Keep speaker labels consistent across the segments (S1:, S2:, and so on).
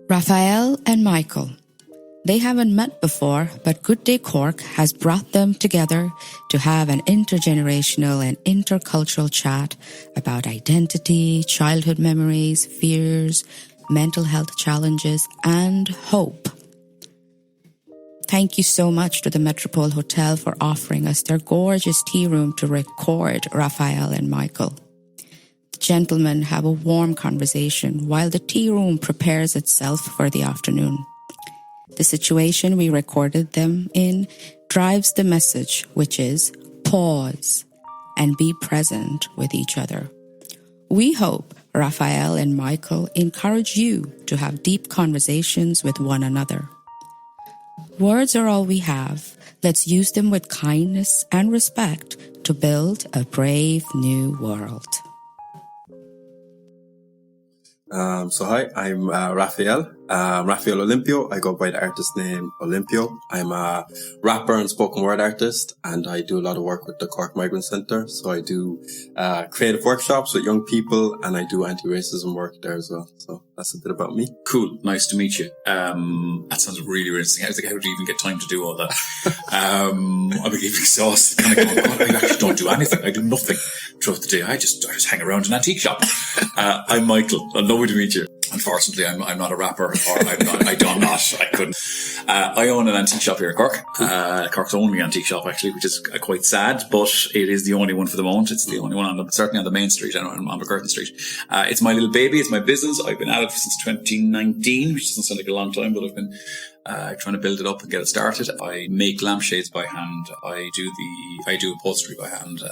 S1: Raphael and Michael. They haven't met before, but Good Day Cork has brought them together to have an intergenerational and intercultural chat about identity, childhood memories, fears, mental health challenges, and hope. Thank you so much to the Metropole Hotel for offering us their gorgeous tea room to record Raphael and Michael. The gentlemen have a warm conversation while the tea room prepares itself for the afternoon. The situation we recorded them in drives the message, which is pause and be present with each other. We hope Raphael and Michael encourage you to have deep conversations with one another. Words are all we have. Let's use them with kindness and respect to build a brave new world.
S2: Hi, I'm Raphael. Raphael Olympio. I go by the artist name Olympio. I'm a rapper and spoken word artist, and I do a lot of work with the Cork Migrant Centre. So I do creative workshops with young people, and I do anti-racism work there as well. So that's a bit about me.
S3: Cool. Nice to meet you. That sounds really, really interesting. I was like, how do you even get time to do all that? I'm getting exhausted. Kind of going, God, I actually don't do anything. I do nothing throughout the day. I just hang around an antique shop. I'm Michael. Lovely to meet you. Unfortunately, I'm not a rapper, or I couldn't. I own an antique shop here in Cork. Cork's only antique shop, actually, which is quite sad, but it is the only one for the moment. It's the only one certainly on the main street and on McCurtain Street. It's my little baby. It's my business. I've been at it since 2019, which doesn't sound like a long time, but I've been trying to build it up and get it started. I make lampshades by hand. I do upholstery by hand.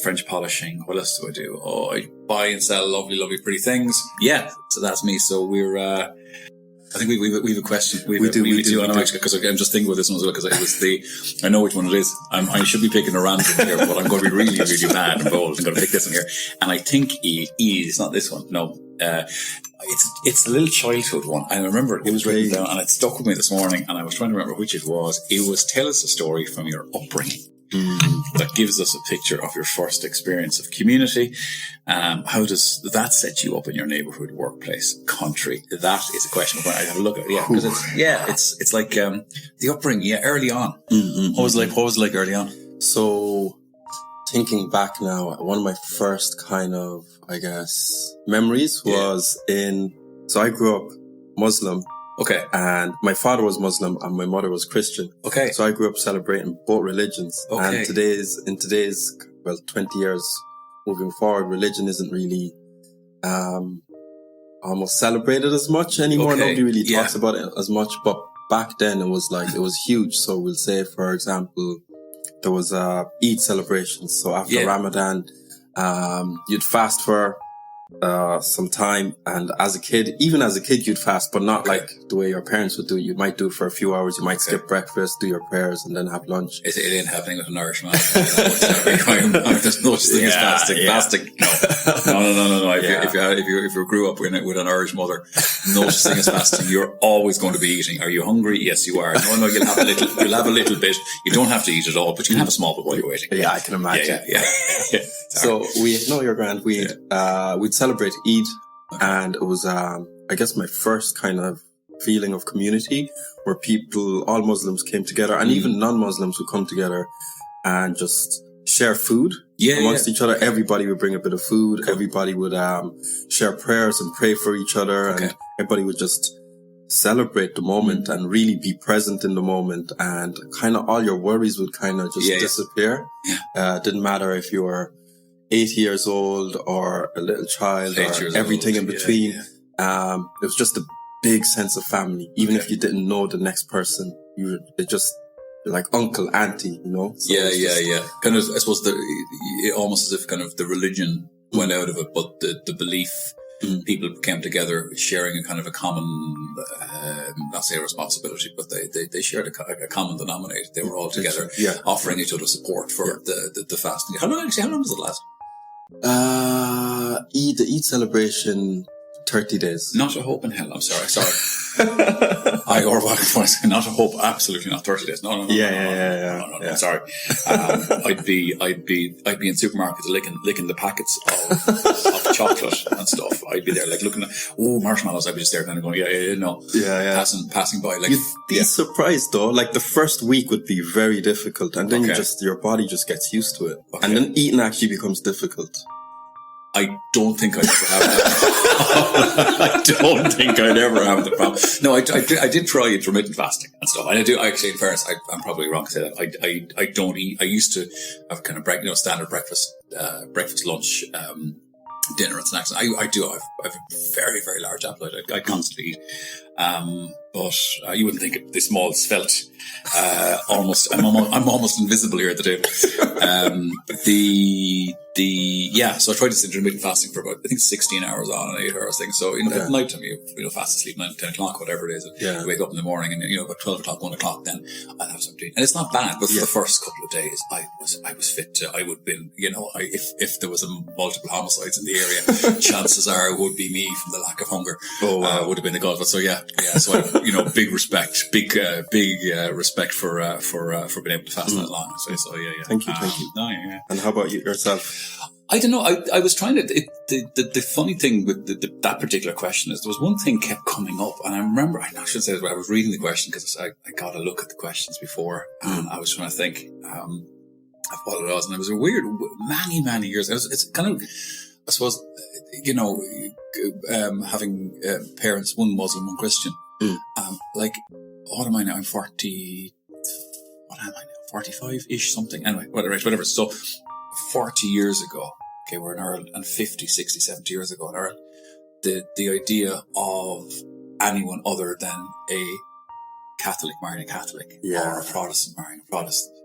S3: French polishing. What else do I do? I buy and sell lovely, lovely, pretty things. Yeah, so that's me. So we're, I think we have a question. We do. Because I'm just thinking about this one as well, because I know which one it is. I should be picking a random here, but I'm going to be really, really bad and bold. I'm going to pick this one here. And I think it's not this one. No. It's a little childhood one. I remember it was written down and it stuck with me this morning, and I was trying to remember which it was. It was, tell us a story from your upbringing. That gives us a picture of your first experience of community. How does that set you up in your neighborhood, workplace, country? That is a question I have a look at. Yeah, because it's like the upbringing. Yeah, early on. Mm-hmm. What was it like early on?
S2: So, thinking back now, one of my first kind of, I guess, memories was so I grew up Muslim.
S3: Okay.
S2: And my father was Muslim and my mother was Christian.
S3: Okay.
S2: So I grew up celebrating both religions. Okay. And in today's 20 years moving forward, religion isn't really almost celebrated as much anymore. Okay. Nobody really talks about it as much. But back then it was huge. So we'll say, for example, there was Eid celebrations. So after Ramadan, you'd fast for some time, and as a kid you'd fast, but not like the way your parents would do it. You might do it for a few hours, you might skip breakfast, do your prayers, and then have lunch.
S3: It ain't happening with an Irish man. There's no such thing as fasting. Fasting, no. If you grew up with an Irish mother, no such thing as fasting. You're always going to be eating. Are you hungry? Yes, you are. No, you'll have a little bit. You don't have to eat it all, but you can have a small bit while you're waiting.
S2: Yeah, I can imagine.
S3: Yeah.
S2: So you're grand. We'd celebrate Eid, and it was, I guess, my first kind of feeling of community where all Muslims came together, and even non-Muslims would come together and just share food amongst each other. Everybody would bring a bit of food. Cool. Everybody would share prayers and pray for each other, and everybody would just celebrate the moment and really be present in the moment, and kind of all your worries would kind of just disappear. Didn't matter if you were 80 years old or a little child or everything in between. It was just a big sense of family. Even if you didn't know the next person, it just like uncle, auntie, you know? So
S3: Kind of, I suppose, almost as if kind of the religion went out of it, but the belief, people came together sharing a kind of a common, not say a responsibility, but they shared a common denominator. They were all together offering each other support for the fasting. How long does it last?
S2: The Eid celebration 30 days.
S3: Not a hope in hell. I'm sorry. Not a hope. Absolutely not 30 days. No. No, I'm sorry. I'd be in supermarkets licking the packets of chocolate and stuff. I'd be there like looking at marshmallows. I'd be just there kind of going, passing by. Like,
S2: you'd be surprised though. Like the first week would be very difficult, and then your body just gets used to it, and then eating actually becomes difficult.
S3: I don't think I'd ever have that. I don't think I'd ever have the problem. No, I did try intermittent fasting and stuff. And I do, actually, in fairness, I'm probably wrong to say that. I don't eat. I used to have kind of standard breakfast, lunch, dinner and snacks. I have a very, very large appetite. I constantly eat. But you wouldn't think it, this small, svelte, I'm almost invisible here at the table. So I tried this intermittent fasting for about, I think 16 hours on an 8 hours thing. So, at night time, you fast asleep 9, 10 o'clock, whatever it is. And you wake up in the morning and, about 12 o'clock, 1 o'clock, then I'd have something to eat. And it's not bad, but for the first couple of days, I was fit to, I would have been, if there was multiple homicides in the area, chances are it would be me from the lack of hunger. Would have been the cause. But so big respect for being able to fast that long. So yeah.
S2: Thank you. And how about yourself?
S3: I don't know. I was trying to. The funny thing with that particular question is there was one thing kept coming up, and I remember. I shouldn't say this, but I was reading the question because I got a look at the questions before, and I was trying to think of what it was, and it was a weird, many years. It's kind of, I suppose, having parents, one Muslim, one Christian. What am I now? I'm 40. What am I now? 45-ish something. Anyway, whatever. So 40 years ago, we're in Ireland, and 50, 60, 70 years ago in Ireland, the idea of anyone other than a Catholic marrying a Catholic or a Protestant marrying a Protestant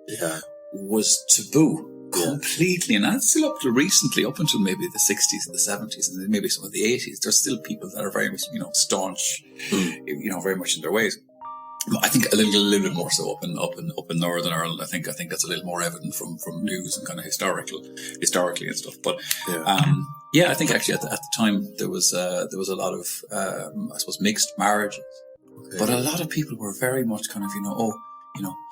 S3: was taboo. Completely, and that's still up to recently, up until maybe the 60s and the 70s and maybe some of the 80s. There's still people that are very much, staunch, very much in their ways. I think a little bit more so up in Northern Ireland. I think that's a little more evident from news and kind of historically and stuff. But I think actually at the time there was a lot of I suppose mixed marriages, but a lot of people were very much kind of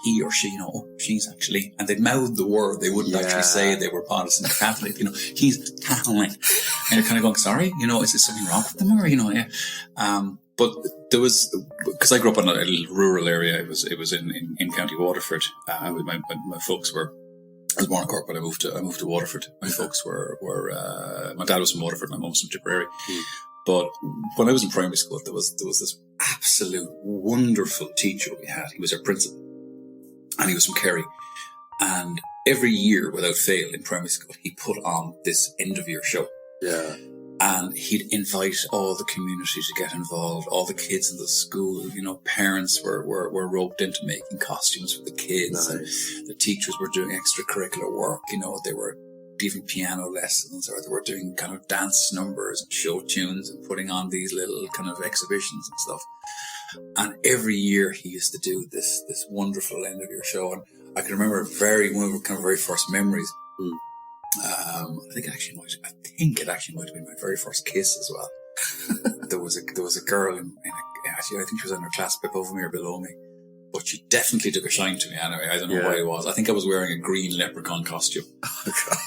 S3: he or she, she's actually, and they'd mouth the word. They wouldn't actually say they were Protestant or Catholic. He's Catholic, and you're kind of going, sorry, is there something wrong with them, or But there was, because I grew up in a little rural area. It was in County Waterford. My folks were. I was born in Cork, but I moved to Waterford. My folks were my dad was from Waterford, my mum was from Tipperary. But when I was in primary school, there was this absolute wonderful teacher we had. He was our principal, and he was from Kerry. And every year, without fail, in primary school, he put on this end of year show. Yeah. And he'd invite all the community to get involved, all the kids in the school. Parents were roped into making costumes for the kids. Nice. And the teachers were doing extracurricular work. They were giving piano lessons, or they were doing kind of dance numbers and show tunes and putting on these little kind of exhibitions and stuff. And every year he used to do this wonderful end of year show. And I can remember one of our kind of very first memories. I think it actually might have been my very first kiss as well. there was a girl actually I think she was in her class above me or below me, but she definitely took a shine to me anyway. I don't know what it was. I think I was wearing a green leprechaun costume. Oh God.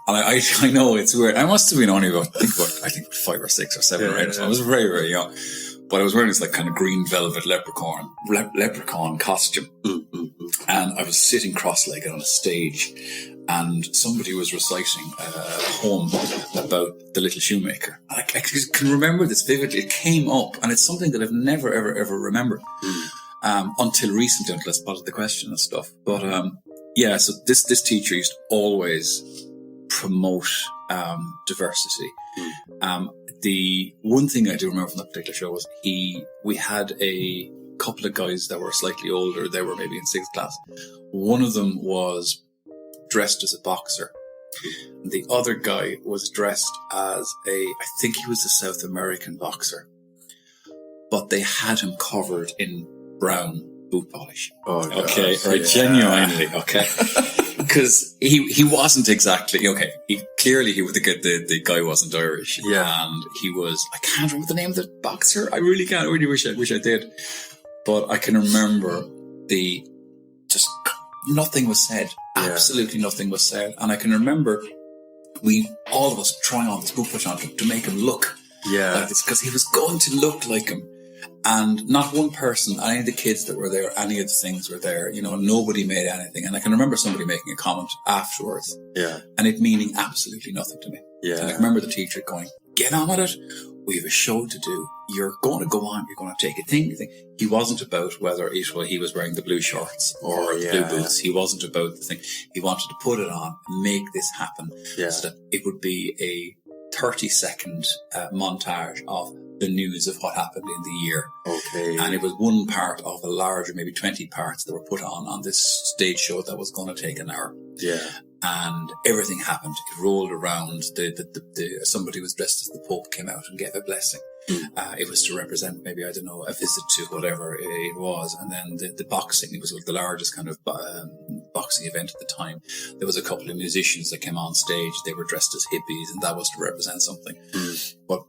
S3: And I know it's weird. I must have been only about I think 5 or 6 or 7 or 8. So I was very, very young. But I was wearing this kind of green velvet leprechaun costume. And I was sitting cross-legged on a stage, and somebody was reciting a poem about the little shoemaker. I can remember this vividly. It came up, and it's something that I've never, ever remembered until recently, until I spotted the question and stuff. But so this teacher used to always promote diversity. The one thing I do remember from that particular show was we had a couple of guys that were slightly older. They were maybe in 6th class. One of them was dressed as a boxer. The other guy was dressed as I think he was a South American boxer, but they had him covered in brown boot polish. Oh, okay, right, genuinely, okay. because he wasn't exactly okay. The guy wasn't Irish, and he was. I can't remember the name of the boxer. I really can't. I really wish I did, but I can remember just nothing was said. Absolutely nothing was said, and I can remember all of us trying on this boot push on to make him look like this because he was going to look like him. And not one person, any of the kids that were there, any of the things were there, nobody made anything. And I can remember somebody making a comment afterwards. Yeah. And it meaning absolutely nothing to me. Yeah. And I remember the teacher going, get on with it. We have a show to do. You're going to go on. You're going to take a thing. He wasn't about whether he was wearing the blue shorts or the blue boots. He wasn't about the thing. He wanted to put it on and make this happen so that it would be a 30-second montage of the news of what happened in the year. Okay. And it was one part of a larger, maybe 20 parts that were put on this stage show that was going to take an hour. Yeah. And everything happened. It rolled around. Somebody was dressed as the Pope came out and gave a blessing. It was to represent maybe, I don't know, a visit to whatever it was. And then the boxing, it was the largest kind of boxing event at the time. There was a couple of musicians that came on stage. They were dressed as hippies, and that was to represent something. But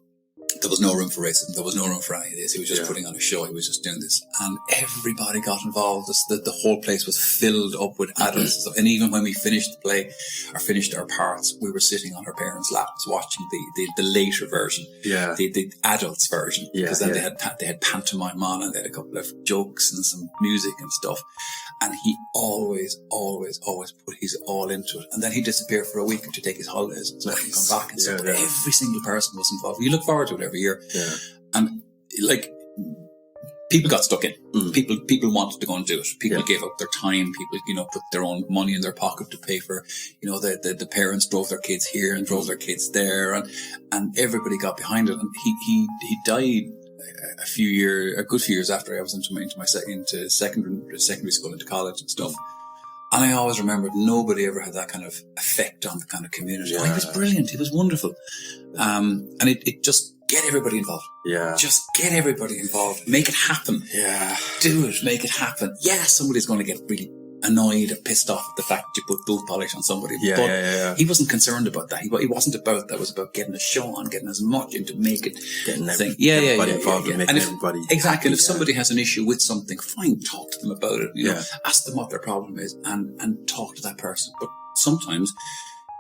S3: there was no room for racism. There was no room for any of this. He was just putting on a show. He was just doing this. And everybody got involved. The whole place was filled up with adults and stuff. And even when we finished the play or finished our parts, we were sitting on our parents' laps watching the later version. Yeah. The adults version. Because then they had pantomime on, and they had a couple of jokes and some music and stuff. And he always put his all into it. And then he'd disappear for a week to take his holidays and stuff and come back and stuff. But every single person was involved. You look forward to it every year. Yeah. And people got stuck in. People wanted to go and do it. People gave up their time. People, put their own money in their pocket to pay for, the parents drove their kids here and drove their kids there, and everybody got behind it. And he died a good few years after I was into secondary school, into college and stuff. And I always remembered nobody ever had that kind of effect on the kind of community. Yeah. He was brilliant. He was wonderful. And it just get everybody involved. Yeah. Just get everybody involved. Make it happen. Yeah. Do it. Make it happen. Yeah, somebody's going to get really annoyed or pissed off at the fact that you put boot polish on somebody. But he wasn't concerned about that. He wasn't about that. It was about getting a show on, getting as much into make it. Getting everybody involved and making everybody exactly. And if somebody has an issue with something, fine, talk to them about it. Ask them what their problem is and talk to that person. But sometimes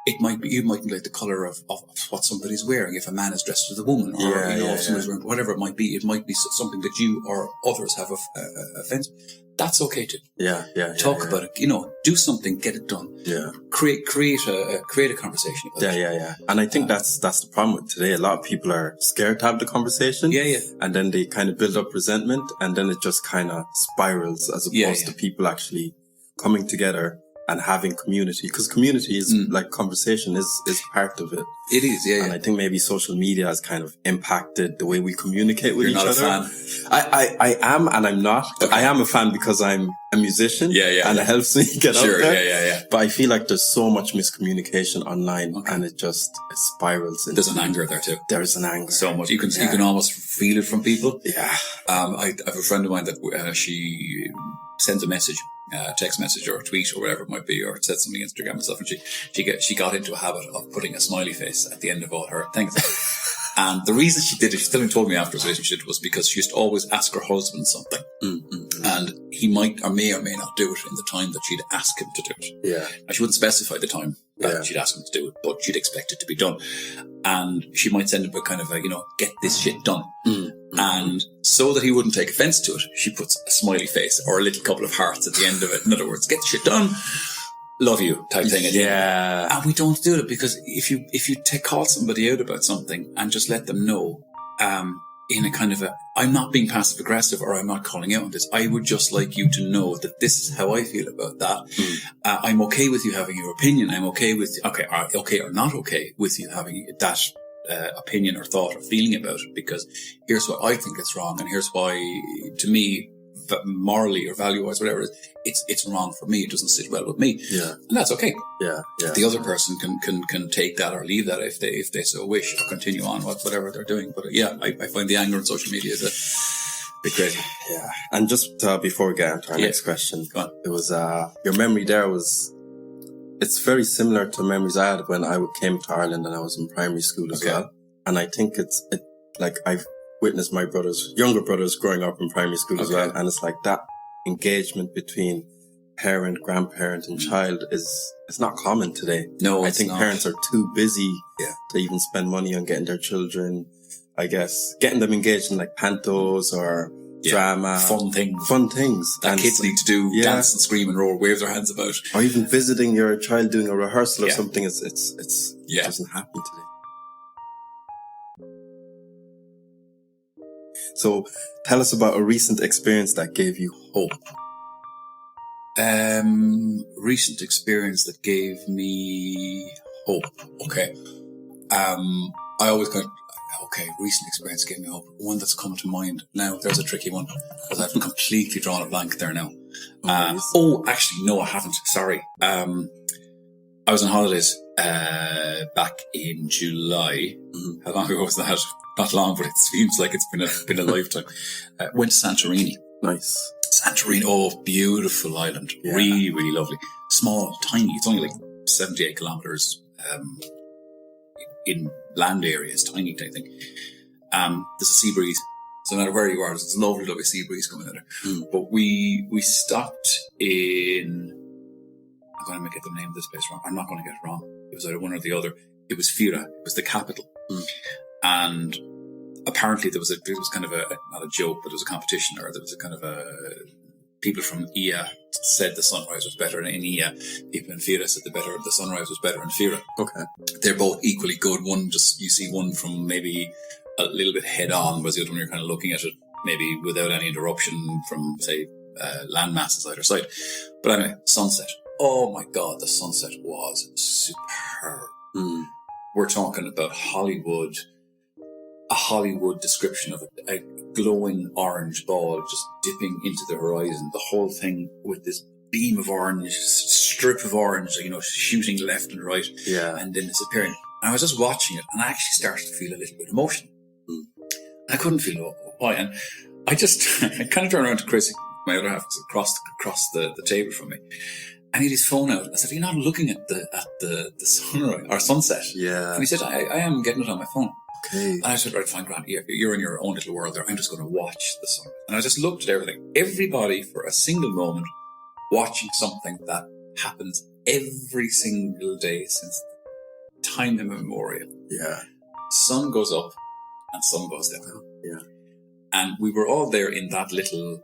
S3: you might be like the colour of what somebody's wearing. If a man is dressed as a woman, or if somebody's wearing whatever it might be something that you or others have offense. That's okay too. Talk about it. Do something, get it done. Yeah. Create a conversation about it. Yeah.
S2: And I think that's the problem with today. A lot of people are scared to have the conversation. Yeah. And then they kind of build up resentment, and then it just kind of spirals as opposed to people actually coming together and having community, because community is like conversation is part of it.
S3: It is,
S2: And I think maybe social media has kind of impacted the way we communicate with each other.
S3: You're not a
S2: fan? I am, and I'm not. Okay. I am a fan because I'm a musician. And it helps me get out there. Yeah. But I feel like there's so much miscommunication online, and it spirals.
S3: There's an anger there too.
S2: There's an anger.
S3: So much. You can almost feel it from people.
S2: Yeah.
S3: I have a friend of mine that she sends a message, text message or a tweet or whatever it might be, or said something on Instagram and stuff, and she got into a habit of putting a smiley face at the end of all her things. And the reason she did it, she still told me afterwards she did, was because she used to always ask her husband something, and he might or may not do it in the time that she'd ask him to do it. Yeah, and she wouldn't specify the time that she'd ask him to do it, but she'd expect it to be done. And she might send him a kind of get this shit done. And so that he wouldn't take offense to it, she puts a smiley face or a little couple of hearts at the end of it. In other words, get the shit done, love you type thing. Yeah. And we don't do it because if you call somebody out about something and just let them know, in a kind of I'm not being passive aggressive or I'm not calling out on this. I would just like you to know that this is how I feel about that. I'm okay with you having your opinion. I'm okay with, okay or not okay with you having that opinion or thought or feeling about it, because here's what I think it's wrong, and here's why, to me, morally or value-wise, whatever it is, it's wrong for me. It doesn't sit well with me. Yeah, and that's okay. Yeah. The other person can take that or leave that if they so wish, or continue on whatever they're doing. But I find the anger on social media is a bit crazy.
S2: Yeah, and just before we get into our next question, it was your memory there was it's very similar to memories I had when I came to Ireland and I was in primary school as well. And I think like I've witnessed my younger brothers growing up in primary school as well. And it's like that engagement between parent, grandparent and child it's not common today.
S3: No,
S2: I think parents are too busy to even spend money on getting their children, I guess, getting them engaged in like pantos or drama.
S3: Fun things.
S2: That
S3: and kids need to do, dance and scream and roar, wave their hands about.
S2: Or even visiting your child doing a rehearsal or something. It doesn't happen today. So tell us about a recent experience that gave you hope.
S3: Recent experience that gave me hope. Okay. I always kind of, recent experience gave me hope. One that's come to mind. Now, there's a tricky one because I've completely drawn a blank there now. Actually, no, I haven't. Sorry. I was on holidays, back in July. Mm-hmm. How long ago was that? Not long, but it seems like it's been a lifetime. Went to Santorini.
S2: Nice.
S3: Santorini, beautiful island. Yeah. Really, really lovely. Small, tiny. It's only like 78 kilometers in land area. It's tiny, I think. There's a sea breeze. So no matter where you are, there's a lovely, lovely sea breeze coming in there. But we stopped in... I'm going to get the name of this place wrong. I'm not going to get it wrong. It was either one or the other. It was Fira. It was the capital. And apparently there was kind of not a joke, but there was a competition, or there was a kind of people from Ia said the sunrise was better in Ia. People in Fira said the sunrise was better in Fira. Okay. They're both equally good. One just, you see one from maybe a little bit head on, whereas the other one you're kind of looking at it maybe without any interruption from, say, land masses either side. But anyway, sunset. Oh my God, the sunset was superb. We're talking about Hollywood. A Hollywood description of a glowing orange ball just dipping into the horizon. The whole thing with this beam of orange, strip of orange, shooting left and right, and then disappearing. And I was just watching it, and I actually started to feel a little bit emotional. I couldn't feel why, and I kind of turned around to Chris, my other half, across the table from me, and he had his phone out. I said, "You're not looking at the sunrise or sunset?" Yeah. And he said, "I am getting it on my phone." Okay. And I said, "Right, fine, Grant, you're in your own little world there. I'm just going to watch the sunrise." And I just looked at everything. Everybody, for a single moment, watching something that happens every single day since time immemorial. Yeah. Sun goes up and sun goes down. Yeah. And we were all there in that little,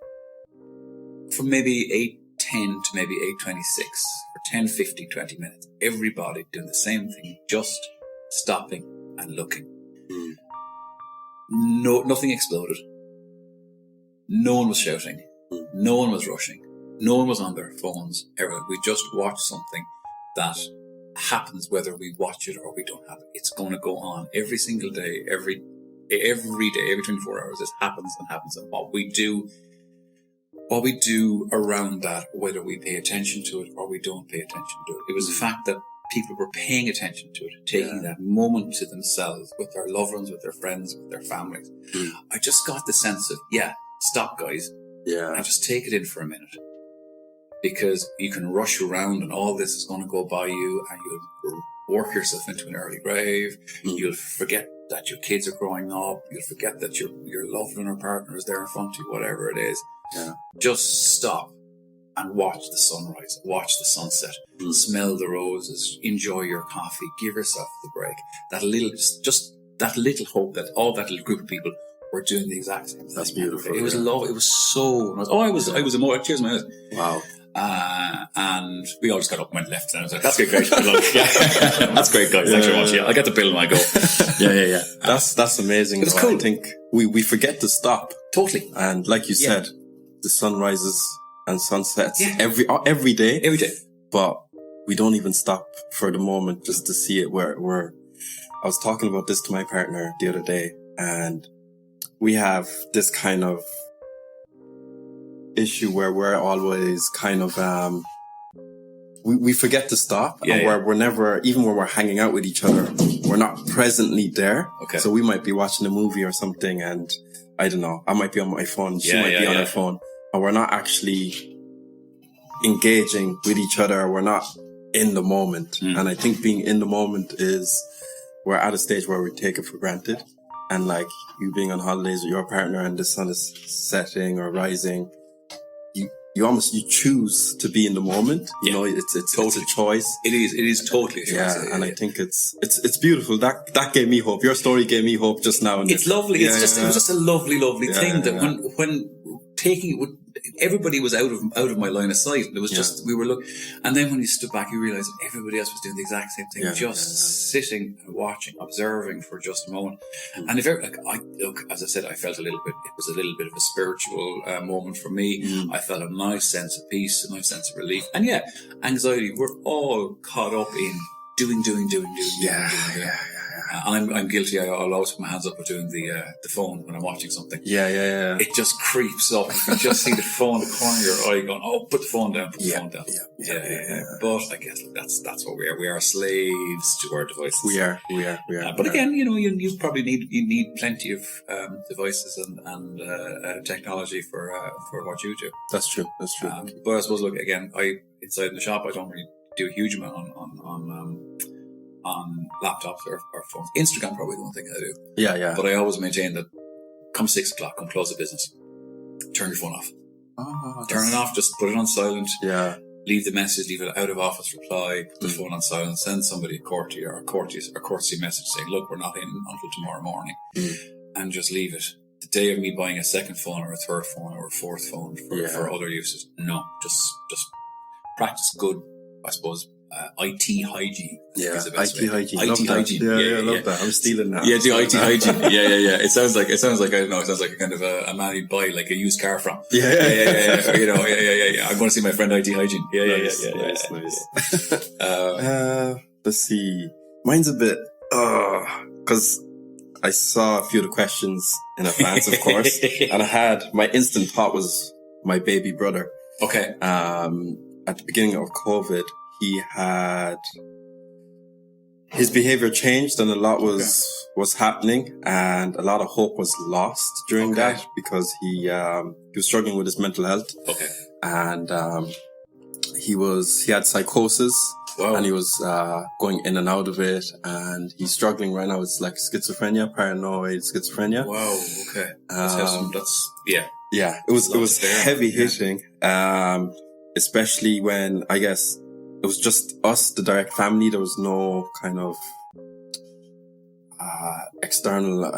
S3: from maybe 8:10 to maybe 8:26, for 10, 15, 20 minutes. Everybody doing the same thing, just stopping and looking. No, nothing exploded. No one was shouting. No one was rushing. No one was on their phones. We just watched something that happens whether we watch it or we don't have it. It's going to go on every single day, every day, every 24 hours. This happens and happens. And what we do around that, whether we pay attention to it or we don't pay attention to it, it was the fact that people were paying attention to it, taking that moment to themselves, with their loved ones, with their friends, with their families. I just got the sense of, stop, guys. Yeah. And just take it in for a minute. Because you can rush around and all this is going to go by you, and you'll work yourself into an early grave. You'll forget that your kids are growing up. You'll forget that your loved one or partner is there in front of you, whatever it is. Yeah. Just stop and watch the sunrise, watch the sunset, smell the roses, enjoy your coffee, give yourself the break. That little, just that little hope that all that little group of people were doing the exact same thing. That's beautiful. It was love. It was so nice. I was emotional. Cheers, my eyes. Wow. And we all just got up and went left, and I was like, "That's great, guys. That's great, guys. Thanks very much. Yeah, I get the bill and I go." Yeah.
S2: That's amazing.
S3: It's cool.
S2: I think we forget to stop.
S3: Totally.
S2: And like you said, the sunrises and sunsets every day.
S3: Every day.
S2: But we don't even stop for the moment just to see it. I was talking about this to my partner the other day, and we have this kind of issue where we're always kind of we forget to stop, and we're never, even when we're hanging out with each other, we're not presently there. Okay. So we might be watching a movie or something, and I don't know, I might be on my phone, she might be on her phone, and we're not actually engaging with each other. We're not in the moment. And I think being in the moment we're at a stage where we take it for granted. And like you being on holidays with your partner and the sun is setting or rising, you choose to be in the moment. You know, it's totally a choice.
S3: It is totally a choice.
S2: Yeah, and I think it's beautiful. That gave me hope. Your story gave me hope just now. And
S3: it's lovely. It was just a lovely thing that when taking it would, everybody was out of my line of sight. It was just, we were looking, and then when you stood back, you realised that everybody else was doing the exact same thing, sitting and watching, observing for just a moment. And if as I said, I felt it was a little bit of a spiritual moment for me. I felt a nice sense of peace, a nice sense of relief. And anxiety, we're all caught up in doing. And I'm guilty. I'll always put my hands up for doing the phone when I'm watching something.
S2: Yeah.
S3: It just creeps up. You can just see the phone in the corner of your eye going, oh, put the phone down, phone down. Yeah. But I guess that's what we are. We are slaves to our devices.
S2: We are.
S3: But again, you probably need plenty of devices and technology for what you do.
S2: That's true.
S3: But I suppose, look, again, inside in the shop, I don't really do a huge amount on laptops or phones. Instagram probably the one thing I do.
S2: Yeah.
S3: But I always maintain that come 6 o'clock, come close the business, turn your phone off. Turn it off, just put it on silent.
S2: Yeah.
S3: Leave the message, leave it out of office reply, put the phone on silent, send somebody a courtesy message saying, look, we're not in until tomorrow morning. And just leave it. The day of me buying a second phone or a third phone or a fourth phone for other uses, no, just practice good, I suppose, IT hygiene.
S2: IT hygiene.
S3: IT hygiene.
S2: Yeah, I love that. I'm stealing that.
S3: Yeah, the IT hygiene. Yeah. It sounds like I don't know. It sounds like a kind of a man you'd buy like a used car from. Yeah. I'm going to see my friend IT hygiene. Nice.
S2: Let's see. Mine's a bit because I saw a few of the questions in advance, of course, and my instant thought was my baby brother.
S3: Okay.
S2: At the beginning of COVID, his behavior changed and a lot was happening and a lot of hope was lost during that because he was struggling with his mental health.
S3: Okay.
S2: And he had psychosis. Wow. And he was going in and out of it and he's struggling right now. It's like paranoid schizophrenia.
S3: Wow. Okay.
S2: Yeah. It was heavy hitting. Especially when I guess it was just us, the direct family. There was no kind of external,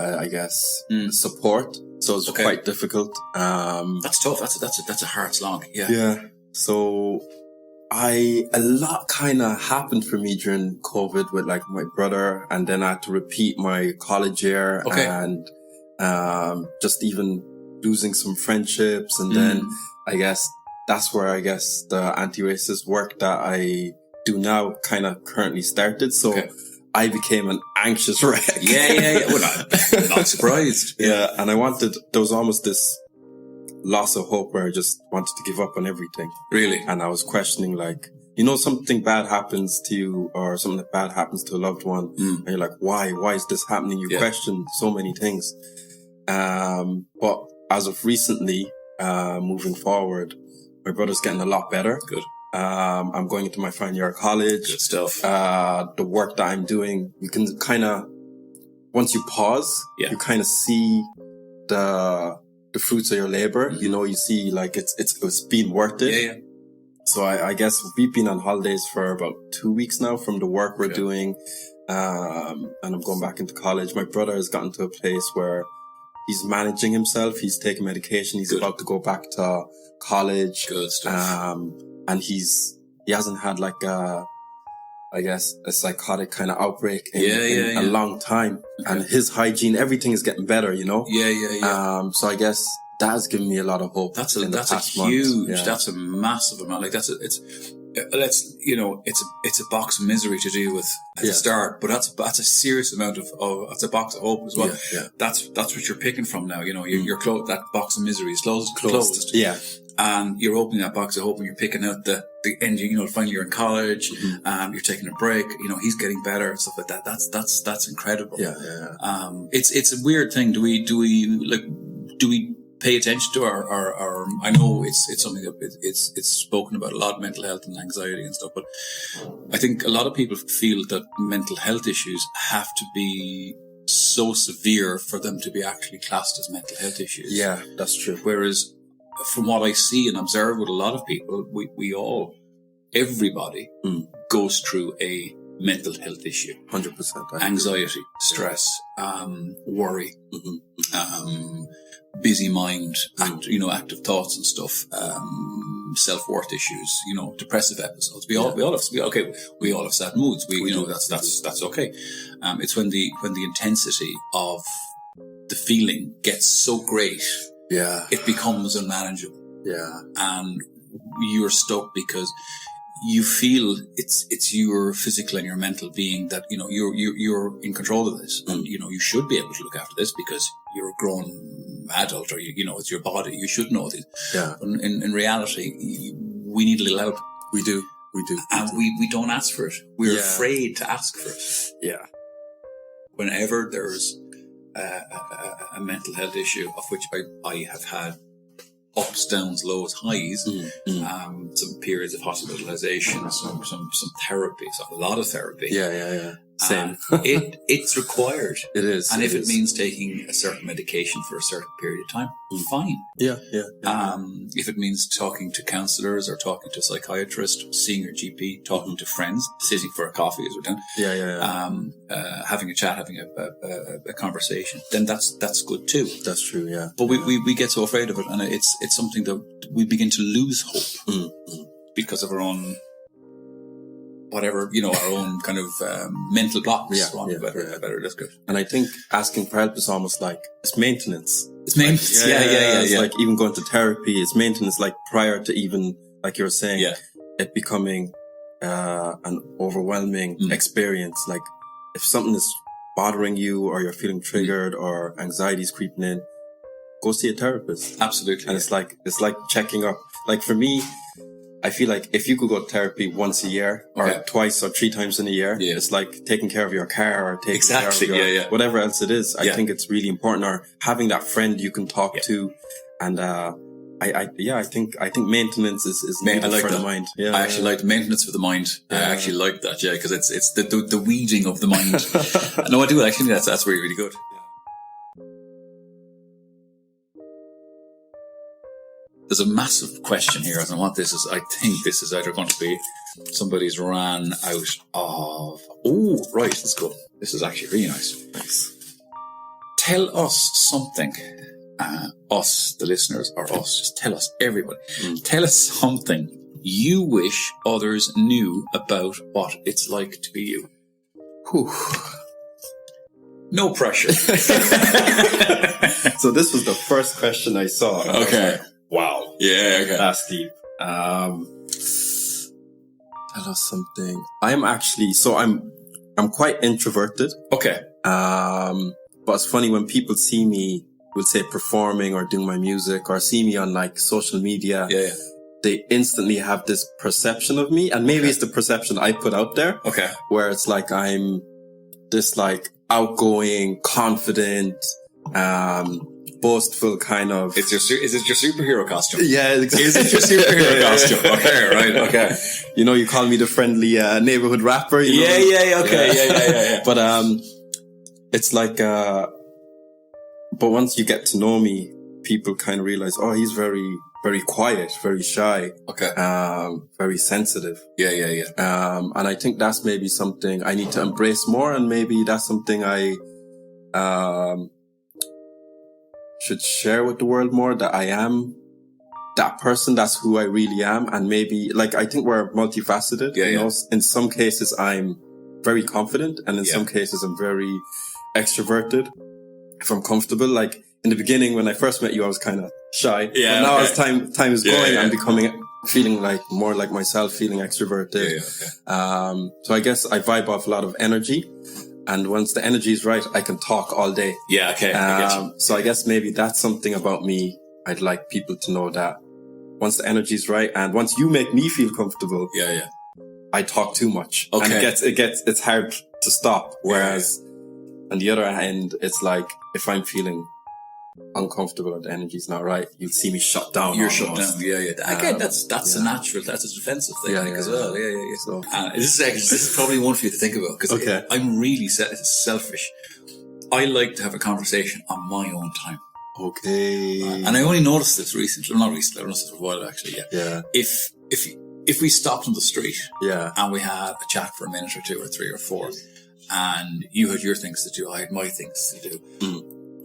S2: support. So it was quite difficult.
S3: That's tough. That's a hard slog. Yeah.
S2: Yeah. So a lot kind of happened for me during COVID with like my brother, and then I had to repeat my college year and just even losing some friendships, and then I guess that's where the anti-racist work that I do now kind of currently started. So I became an anxious wreck.
S3: Yeah. Well, I'm not surprised.
S2: Yeah. And there was almost this loss of hope where I just wanted to give up on everything.
S3: Really?
S2: And I was questioning like, something bad happens to you or something bad happens to a loved one. And you're like, why is this happening? You question so many things. But as of recently, moving forward, my brother's getting a lot better.
S3: Good.
S2: I'm going into my final year of college.
S3: Good stuff.
S2: The work that I'm doing, you can kind of, once you pause, you kind of see the fruits of your labor. You see like it's been worth it.
S3: Yeah.
S2: So I guess we've been on holidays for about 2 weeks now from the work we're doing. And I'm going back into college. My brother has gotten to a place where he's managing himself. He's taking medication. He's about to go back to college.
S3: Good stuff.
S2: And he hasn't had like a psychotic kind of outbreak in a long time. Okay. And his hygiene, everything is getting better,
S3: Yeah.
S2: So I guess that has given me a lot of hope.
S3: That's a massive amount. Like it's a box of misery to deal with at the start, but that's a serious amount of that's a box of hope as well.
S2: Yeah.
S3: That's what you're picking from now. You're closed. That box of misery is closed.
S2: Yeah.
S3: And you're opening that box of hope and you're picking out the end, finally you're in college, you're taking a break, he's getting better and stuff like that. That's incredible.
S2: Yeah.
S3: It's a weird thing. Do we pay attention to our I know it's something that it's spoken about a lot, mental health and anxiety and stuff, but I think a lot of people feel that mental health issues have to be so severe for them to be actually classed as mental health issues.
S2: Yeah, that's true.
S3: Whereas from what I see and observe with a lot of people, everybody goes through a mental health issue.
S2: 100%.
S3: Anxiety, stress, worry, busy mind, active thoughts and stuff, self-worth issues, depressive episodes. We all have sad moods. That's okay. It's when the intensity of the feeling gets so great, it becomes unmanageable. Yeah. And you're stuck because you feel it's your physical and your mental being that, you're in control of this. And, you should be able to look after this because you're a grown adult, or, it's your body. You should know this. Yeah. But in reality, we need a little help.
S2: We do.
S3: And we don't ask for it. We're afraid to ask for it.
S2: Yeah.
S3: Whenever there's a mental health issue, of which I have had ups, downs, lows, highs, some periods of hospitalization, some therapy, a lot of therapy.
S2: Yeah. Same.
S3: It's required.
S2: It is.
S3: And if it means taking a certain medication for a certain period of time, fine.
S2: Yeah.
S3: If it means talking to counselors or talking to a psychiatrist, seeing your GP, talking to friends, sitting for a coffee as we're doing. Yeah. Having a chat, having a conversation, then that's good too.
S2: That's true. Yeah.
S3: But we get so afraid of it, and it's something that we begin to lose hope because of our own, whatever, our own kind of mental blocks. A better description.
S2: And I think asking for help is almost like it's maintenance.
S3: It's maintenance.
S2: It's like even going to therapy, it's maintenance, like prior to even, like you were saying, it becoming an overwhelming experience. Like if something is bothering you, or you're feeling triggered, or anxiety is creeping in, go see a therapist.
S3: Absolutely.
S2: And it's like checking up. Like for me, I feel like if you could go to therapy once a year, or twice or 3 times in a year, it's like taking care of your car, or taking care of your, whatever else it is. I think it's really important, or having that friend you can talk to. And, I think maintenance is needed for the mind. Yeah.
S3: I actually like maintenance for the mind. I actually like that. Yeah. Cause it's the weeding of the mind. No, I do actually. That's really, really good. There's a massive question here, and I think this is either going to be somebody's ran out of. Oh, right, let's go. This is actually really nice.
S2: Nice.
S3: Tell us something, us, the listeners, or us. Just tell us, everybody. Tell us something you wish others knew about what it's like to be you.
S2: Whew.
S3: No pressure.
S2: So this was the first question I saw.
S3: Okay.
S2: Wow.
S3: Yeah, okay.
S2: That's deep. Tell us something. I'm quite introverted.
S3: Okay.
S2: But it's funny when people see me, will say performing or doing my music, or see me on like social media.
S3: Yeah.
S2: They instantly have this perception of me, and maybe it's the perception I put out there.
S3: Okay.
S2: Where it's like I'm this like outgoing, confident, boastful kind of.
S3: Is it your superhero costume?
S2: Yeah, exactly.
S3: Is it your superhero costume? Okay, right, okay.
S2: You call me the friendly neighborhood rapper.
S3: Okay, yeah.
S2: But it's like, but once you get to know me, people kind of realize, oh, he's very, very quiet, very shy.
S3: Okay.
S2: Very sensitive.
S3: Yeah.
S2: And I think that's maybe something I need to embrace more, and maybe that's something I should share with the world more, that I am that person, that's who I really am. And maybe, like, I think we're multifaceted. In some cases I'm very confident, and in some cases I'm very extroverted if I'm comfortable. Like in the beginning when I first met you, I was kind of shy. But now as time is going, I'm feeling like more like myself, feeling extroverted. So I guess I vibe off a lot of energy. And once the energy is right, I can talk all day.
S3: Yeah, okay. I get you.
S2: So I guess maybe that's something about me I'd like people to know, that once the energy is right, and once you make me feel comfortable, I talk too much.
S3: Okay.
S2: And it's hard to stop. Whereas on the other hand, it's like if I'm feeling uncomfortable or the energy's not right, you'll see me shut down.
S3: You're shut down. Yeah. Again, that's a natural, that's a defensive thing as well. Yeah.
S2: So,
S3: this is probably one for you to think about, because I'm really selfish. I like to have a conversation on my own time.
S2: Okay.
S3: And I only noticed this recently. Well, not recently. I noticed this for a while, actually.
S2: Yeah.
S3: If we stopped on the street, and we had a chat for a minute or two or three or four, and you had your things to do, I had my things to do,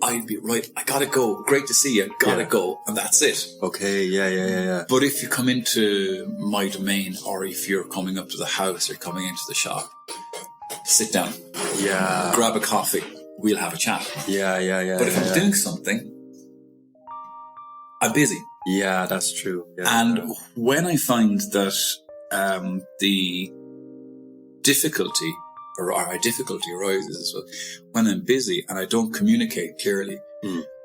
S3: I'd be right. I gotta go. Great to see you. Gotta go, and that's it.
S2: Okay. Yeah.
S3: But if you come into my domain, or if you're coming up to the house or coming into the shop, sit down.
S2: Yeah.
S3: Grab a coffee. We'll have a chat.
S2: Yeah.
S3: But if I'm doing something, I'm busy.
S2: Yeah, that's true. Yeah,
S3: and when I find that the difficulty arises when I'm busy and I don't communicate clearly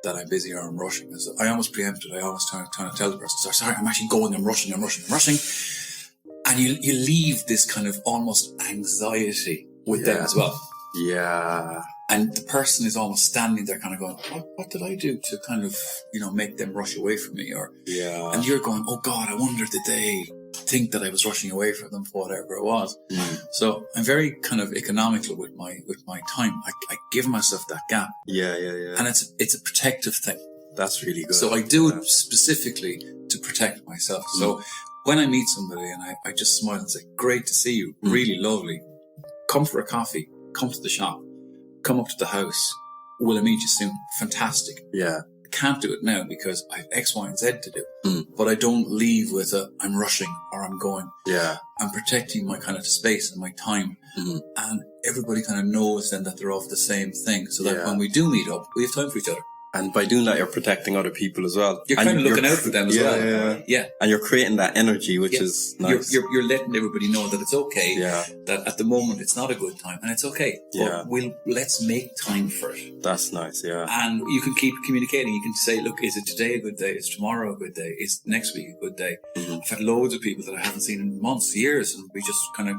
S3: that I'm busy or I'm rushing. So I almost preempt it. I almost trying to tell the person, sorry, I'm actually going, I'm rushing. And you leave this kind of almost anxiety with them as well.
S2: Yeah.
S3: And the person is almost standing there kind of going, what did I do to kind of, make them rush away from me? And you're going, oh God, I wonder, did they think that I was rushing away from them for whatever it was? So I'm very kind of economical with my time. I give myself that gap.
S2: Yeah.
S3: And it's a protective thing.
S2: That's really good.
S3: So I do it specifically to protect myself. So when I meet somebody and I just smile and say, great to see you, really lovely, come for a coffee, come to the shop, come up to the house, will I meet you soon? Fantastic.
S2: Yeah.
S3: I can't do it now because I have X, Y, and Z to do. But I don't leave with I'm rushing or I'm going.
S2: Yeah.
S3: I'm protecting my kind of space and my time. And everybody kind of knows then that they're off the same thing. So that when we do meet up, we have time for each other.
S2: And by doing that, you're protecting other people as well.
S3: You're kind of looking out for them as well. Yeah.
S2: And you're creating that energy, which is nice.
S3: You're letting everybody know that it's okay. That at the moment it's not a good time, and it's okay. But let's make time for it.
S2: That's nice. Yeah.
S3: And you can keep communicating. You can say, look, is it today a good day? Is tomorrow a good day? Is next week a good day? I've had loads of people that I haven't seen in months, years, and we just kind of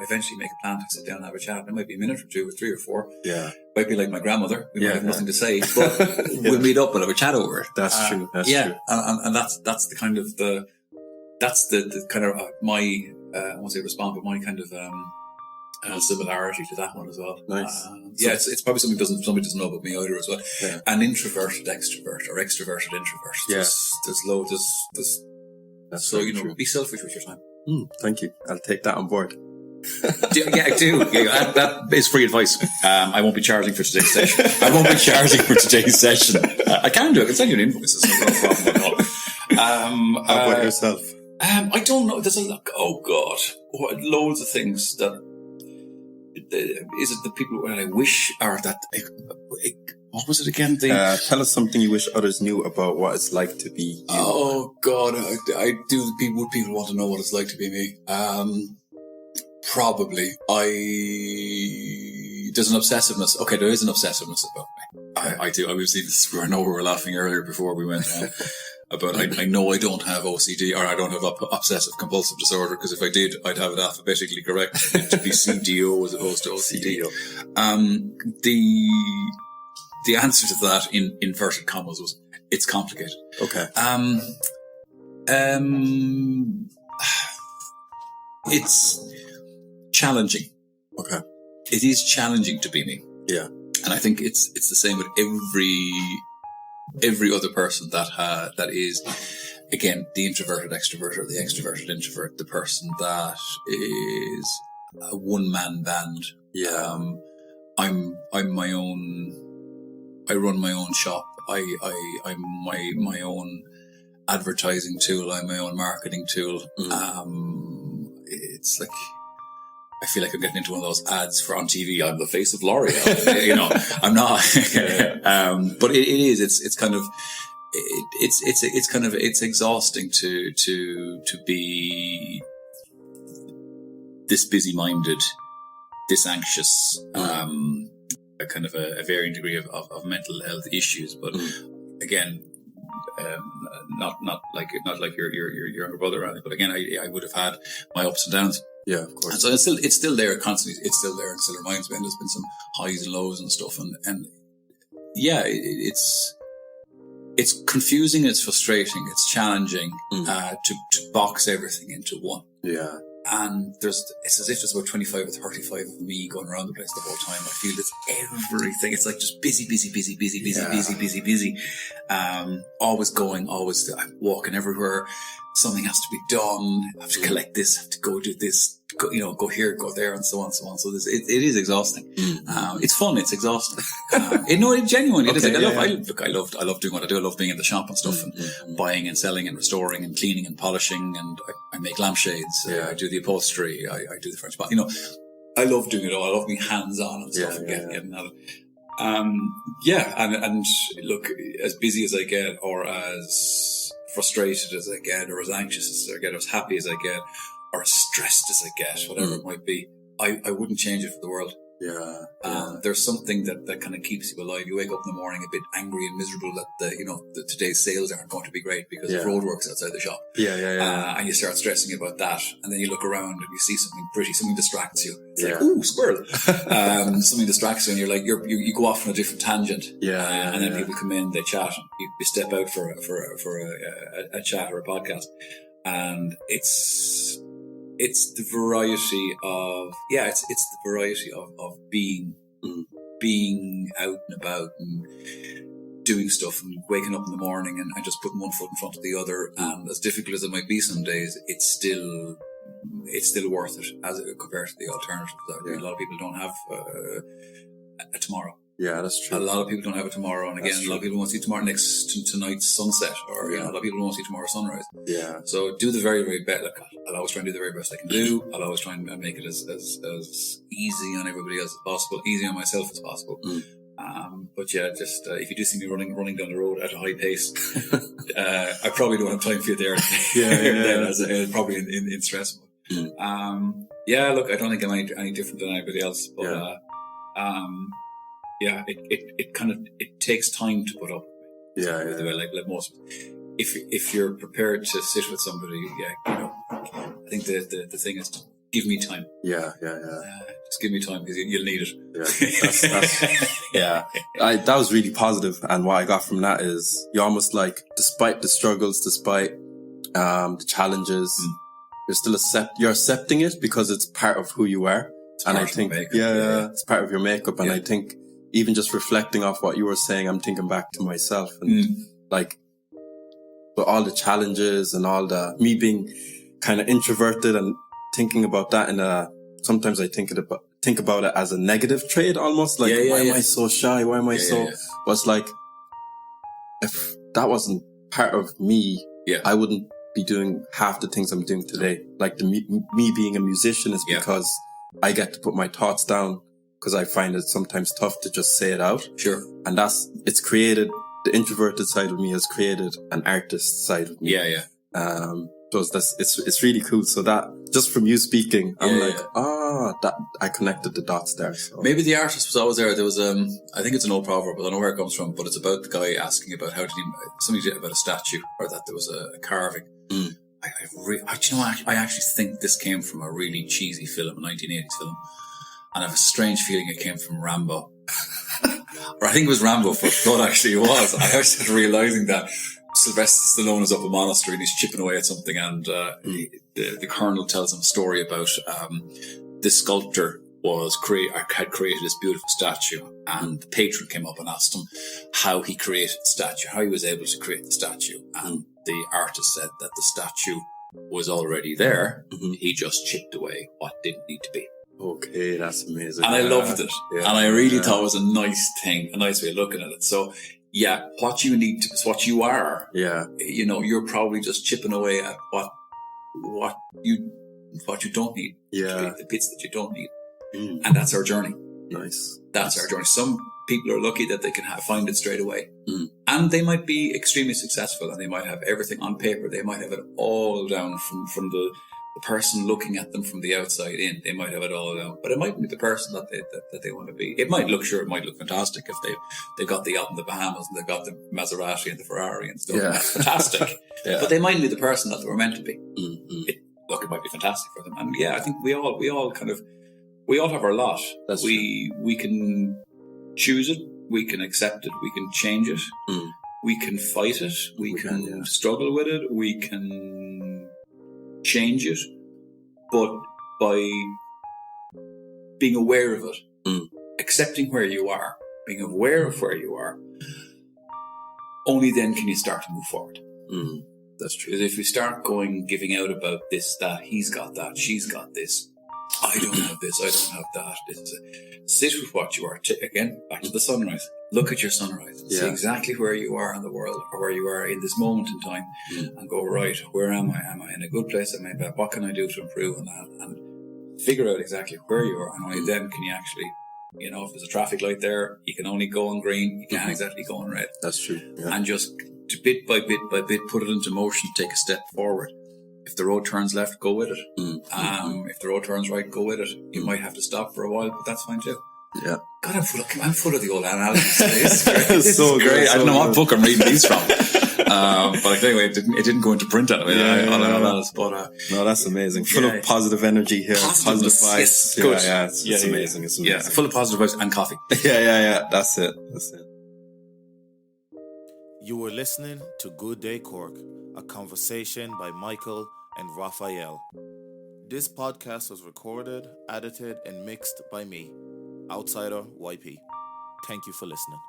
S3: eventually make a plan to sit down and have a chat. It might be a minute or two or three or four.
S2: Yeah.
S3: Might be like my grandmother. We might have nothing to say, but we'll meet up and have a chat over it.
S2: That's true. That's true.
S3: And that's the kind of that's the kind of my I won't say response, but my kind of similarity to that one as well.
S2: Nice.
S3: It's probably somebody doesn't know about me either as well. Yeah. An introverted extrovert or extroverted introvert.
S2: Yeah.
S3: There's loads.
S2: That's
S3: so
S2: true.
S3: Be selfish with your time.
S2: Thank you. I'll take that on board.
S3: I do. Yeah, that is free advice. I won't be charging for today's session. I can do it. I can send you an invoice. It's no problem at all.
S2: How about yourself?
S3: I don't know. There's loads of things that. Is it the people that I wish are that? What was it again?
S2: Tell us something you wish others knew about what it's like to be you.
S3: Oh God, I do. Would people want to know what it's like to be me? Probably. There's an obsessiveness. Okay, there is an obsessiveness about me. I do. I was even. I know we were laughing earlier before we went on about. I know I don't have OCD or I don't have obsessive compulsive disorder, because if I did, I'd have it alphabetically correct. To be CDO as opposed to OCD. The answer to that in inverted commas was it's complicated.
S2: Okay.
S3: It's challenging.
S2: Okay.
S3: It is challenging to be me.
S2: Yeah.
S3: And I think it's the same with every other person that is, again, the introverted extrovert or the extroverted introvert, the person that is a one-man band.
S2: Yeah.
S3: I'm my own. I run my own shop. I'm my own advertising tool. I'm my own marketing tool. It's like, I feel like I'm getting into one of those ads for on TV. I'm the face of L'Oreal. I'm not. But it is. It's kind of. It's kind of. It's exhausting to be this busy-minded, this anxious. A kind of a varying degree of mental health issues, but again, not like your younger brother or anything. But again, I would have had my ups and downs.
S2: Yeah, of course.
S3: And so it's still there constantly. It's still there and still reminds me. And there's been some highs and lows and stuff. And yeah, it's it's confusing, it's frustrating, it's challenging to box everything into one.
S2: Yeah.
S3: And it's as if there's about 25 or 35 of me going around the place the whole time. I feel it's everything. It's like just busy. Always going, I'm walking everywhere. Something has to be done. I have to collect this, I have to go do this, go here, go there, and so on, so on. So it is exhausting. It's fun, it's exhausting. It genuinely is. Like, I love doing what I do. I love being in the shop and stuff, and buying and selling and restoring and cleaning and polishing, and I make lampshades. I do the upholstery. I do the French bath. I love doing it all. I love being hands-on and stuff and getting at it. And look, as busy as I get, or as frustrated as I get, or as anxious as I get, or as happy as I get, or as stressed as I get, whatever it might be, I wouldn't change it for the world. There's something that kind of keeps you alive. You wake up in the morning a bit angry and miserable that today's sales aren't going to be great because of roadworks outside the shop. And you start stressing about that, and then you look around and you see something pretty, something distracts you. It's like, ooh, squirrel. Something distracts you, and you're like, you go off on a different tangent. And then people come in, they chat, and you step out for a chat or a podcast, and it's the variety of being out and about and doing stuff and waking up in the morning and just putting one foot in front of the other. And as difficult as it might be some days, it's still worth it as compared to the alternatives. A lot of people don't have a tomorrow.
S2: Yeah, that's true.
S3: A lot of people don't have it tomorrow, and again, a lot of people won't see tomorrow next to tonight's sunset, or a lot of people won't see tomorrow's sunrise. So do the very, very best. Like, I'll always try and do the very best I can do. I'll always try and make it as easy on everybody else as possible, easy on myself as possible. But just if you do see me running down the road at a high pace, I probably don't have time for you there. Then probably in stress mode. Look, I don't think I'm any different than anybody else, but it takes time to put up with me. Like most. If you're prepared to sit with somebody, I think the thing is to give me time. Just give me time, because you'll need it.
S2: That was really positive, and what I got from that is you're almost like, despite the struggles, despite the challenges, you're accepting it because it's part of who you are. And I think, it's part of your makeup. And I think even just reflecting off what you were saying, I'm thinking back to myself and but all the challenges and all me being kind of introverted and thinking about that sometimes I think about it as a negative trait almost, like, why am I so shy? Why am I so, but it's like, if that wasn't part of me, I wouldn't be doing half the things I'm doing today. Like me being a musician is because I get to put my thoughts down, because I find it sometimes tough to just say it out. And it's created, the introverted side of me has created an artist side of me. So it's really cool. So that, just from you speaking, I'm that I connected the dots there. So.
S3: Maybe the artist was always there. There was, I think it's an old proverb, I don't know where it comes from, but it's about the guy asking about somebody did about a statue, or that there was a carving. I actually think this came from a really cheesy film, a 1980s film. And I have a strange feeling it came from Rambo. Or I think it was Rambo first. Thought actually it was. I started realising that Sylvester Stallone is up a monastery and he's chipping away at something, and the colonel tells him a story about this sculptor had created this beautiful statue, and the patron came up and asked him how he created the statue, how he was able to create the statue, and the artist said that the statue was already there. He just chipped away what didn't need to be.
S2: Okay, that's amazing.
S3: And I loved it. And I really thought it was a nice thing, a nice way of looking at it. So, what you need to, it's what you are. You're probably just chipping away at what you don't need. The bits that you don't need. And that's our journey.
S2: Nice.
S3: That's our journey. Some people are lucky that they can find it straight away. And they might be extremely successful, and they might have everything on paper. They might have it all down from the person looking at them from the outside in. They might have it all down, but it mightn't be the person that they want to be. It might look fantastic if they've got the yacht in the Bahamas and they've got the Maserati and the Ferrari and stuff. That's fantastic. But they mightn't be the person that they were meant to be. It might be fantastic for them. And I think we all have our lot. We can choose it, we can accept it, we can change it. We can fight it. We can struggle with it. We can change it. But by being aware of it, accepting where you are, being aware of where you are, only then can you start to move forward.
S2: That's true.
S3: Because if we start giving out about this, that, he's got that, she's got this, I don't have this, I don't have that. Sit with what you are. Again, back to the sunrise. Look at your sunrise. See exactly where you are in the world, or where you are in this moment in time, and go, right, where am I? Am I in a good place? Am I bad? What can I do to improve on that? And figure out exactly where you are, and only then can you actually, if there's a traffic light there, you can only go on green, you can't exactly go on red.
S2: That's true. Yeah.
S3: And just bit by bit by bit, put it into motion, take a step forward. If the road turns left, go with it. If the road turns right, go with it. You might have to stop for a while, but that's fine too.
S2: Yeah.
S3: God, I'm full of the old analogies today. This is
S2: so
S3: great.
S2: So
S3: I don't know what book I'm reading these from. But anyway, it didn't go into print anyway.
S2: No, that's amazing. Full of positive energy here. Positive vibes.
S3: Yes, good.
S2: It's amazing. It's amazing.
S3: Yeah, full of positive vibes and coffee.
S2: Yeah. That's it.
S4: You were listening to Good Day Cork, a conversation by Michael and Raphael. This podcast was recorded, edited, and mixed by me, Outsider YP. Thank you for listening.